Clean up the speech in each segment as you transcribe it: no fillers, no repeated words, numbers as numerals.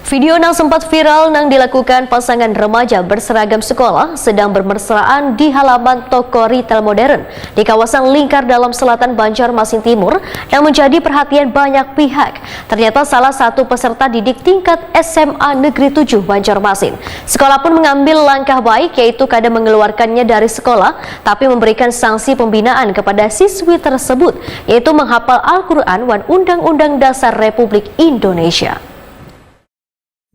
Video yang sempat viral yang dilakukan pasangan remaja berseragam sekolah sedang bermesraan di halaman toko retail modern di kawasan Lingkar Dalam Selatan Banjarmasin Timur yang menjadi perhatian banyak pihak. Ternyata salah satu peserta didik tingkat SMA Negeri 7 Banjarmasin. Sekolah pun mengambil langkah baik, yaitu kadang mengeluarkannya dari sekolah tapi memberikan sanksi pembinaan kepada siswi tersebut, yaitu menghafal Al-Quran dan Undang-Undang Dasar Republik Indonesia.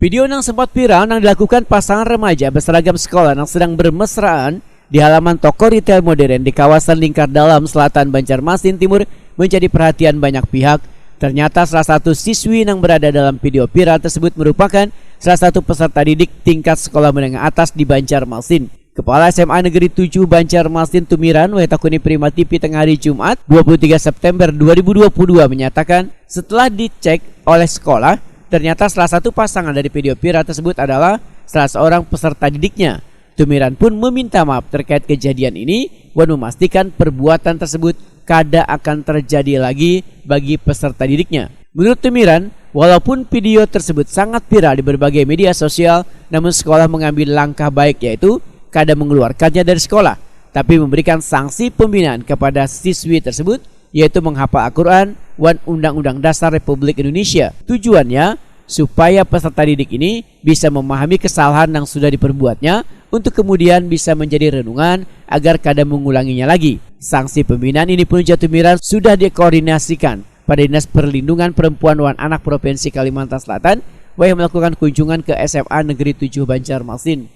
Video yang sempat viral yang dilakukan pasangan remaja berseragam sekolah yang sedang bermesraan di halaman toko retail modern di kawasan Lingkar Dalam Selatan Banjarmasin Timur menjadi perhatian banyak pihak. Ternyata salah satu siswi yang berada dalam video viral tersebut merupakan salah satu peserta didik tingkat sekolah menengah atas di Banjarmasin. Kepala SMA Negeri 7 Banjarmasin Tumiran Wetakuni Prima TV tengah hari Jumat 23 September 2022 menyatakan setelah dicek oleh sekolah, ternyata salah satu pasangan dari video viral tersebut adalah salah seorang peserta didiknya. Tumiran pun meminta maaf terkait kejadian ini dan memastikan perbuatan tersebut kada akan terjadi lagi bagi peserta didiknya. Menurut Tumiran, walaupun video tersebut sangat viral di berbagai media sosial, namun sekolah mengambil langkah baik, yaitu kada mengeluarkannya dari sekolah, tapi memberikan sanksi pembinaan kepada siswi tersebut, yaitu menghafal Al-Quran dan Undang-Undang Dasar Republik Indonesia. Tujuannya supaya peserta didik ini bisa memahami kesalahan yang sudah diperbuatnya untuk kemudian bisa menjadi renungan agar kada mengulanginya lagi. Sanksi pembinaan ini pun Tumiran sudah dikoordinasikan pada Dinas Perlindungan Perempuan dan Anak Provinsi Kalimantan Selatan yang melakukan kunjungan ke SMA Negeri 7 Banjarmasin.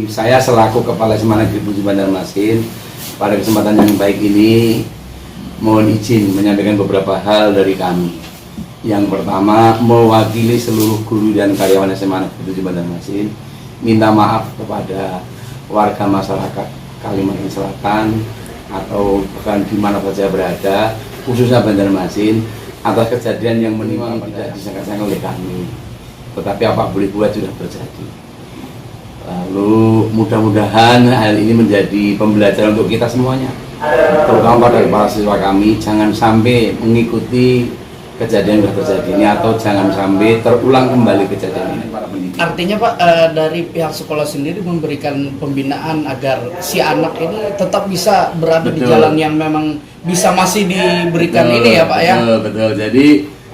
Saya selaku Kepala SMA Negeri 7 Banjarmasin pada kesempatan yang baik ini mohon izin menyampaikan beberapa hal dari kami. Yang pertama, mewakili seluruh guru dan karyawan SMA Negeri 7 Banjarmasin minta maaf kepada warga masyarakat Kalimantan Selatan atau bahkan di mana saja berada, khususnya Banjarmasin, atas kejadian yang menimpa tidak disangka-sangka oleh kami. Tetapi apa boleh buat sudah terjadi. Lalu mudah-mudahan hal ini menjadi pembelajaran untuk kita semuanya, terutama pada para siswa kami, jangan sampai mengikuti kejadian yang terjadi ini atau jangan sampai terulang kembali kejadian ini para pendidik. Artinya Pak, dari pihak sekolah sendiri memberikan pembinaan agar si anak ini tetap bisa berada di jalan yang memang bisa masih diberikan ini ya Pak ya? Betul. Jadi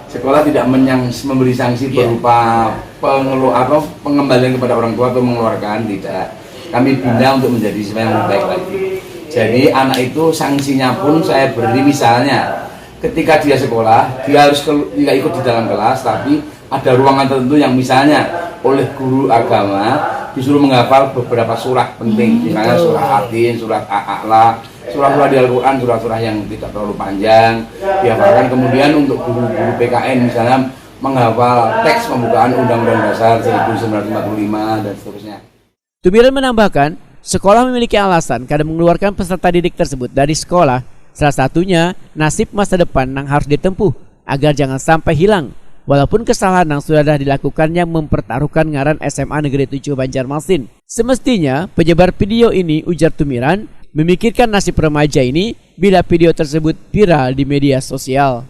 sekolah tidak memberi sanksi berupa pengembalian kepada orang tua atau mengeluarkan, tidak. Kami bina untuk menjadi siswa yang baik lagi. Jadi anak itu sanksinya pun saya beri, misalnya ketika dia sekolah, dia harus tidak ikut di dalam kelas, tapi ada ruangan tertentu yang misalnya oleh guru agama disuruh menghafal beberapa surah penting, misalnya surah Atin, surah A'la, surah-surah di Al-Quran, surah-surah yang tidak terlalu panjang dihafalkan. Kemudian untuk guru-guru PKN misalnya menghafal teks pembukaan Undang-Undang Dasar 1945 dan seterusnya. Tumiran menambahkan, sekolah memiliki alasan kadang mengeluarkan peserta didik tersebut dari sekolah, salah satunya nasib masa depan yang harus ditempuh agar jangan sampai hilang. Walaupun kesalahan yang sudah dilakukannya mempertaruhkan ngaran SMA Negeri 7 Banjarmasin. Semestinya penyebar video ini, ujar Tumiran, memikirkan nasib remaja ini bila video tersebut viral di media sosial.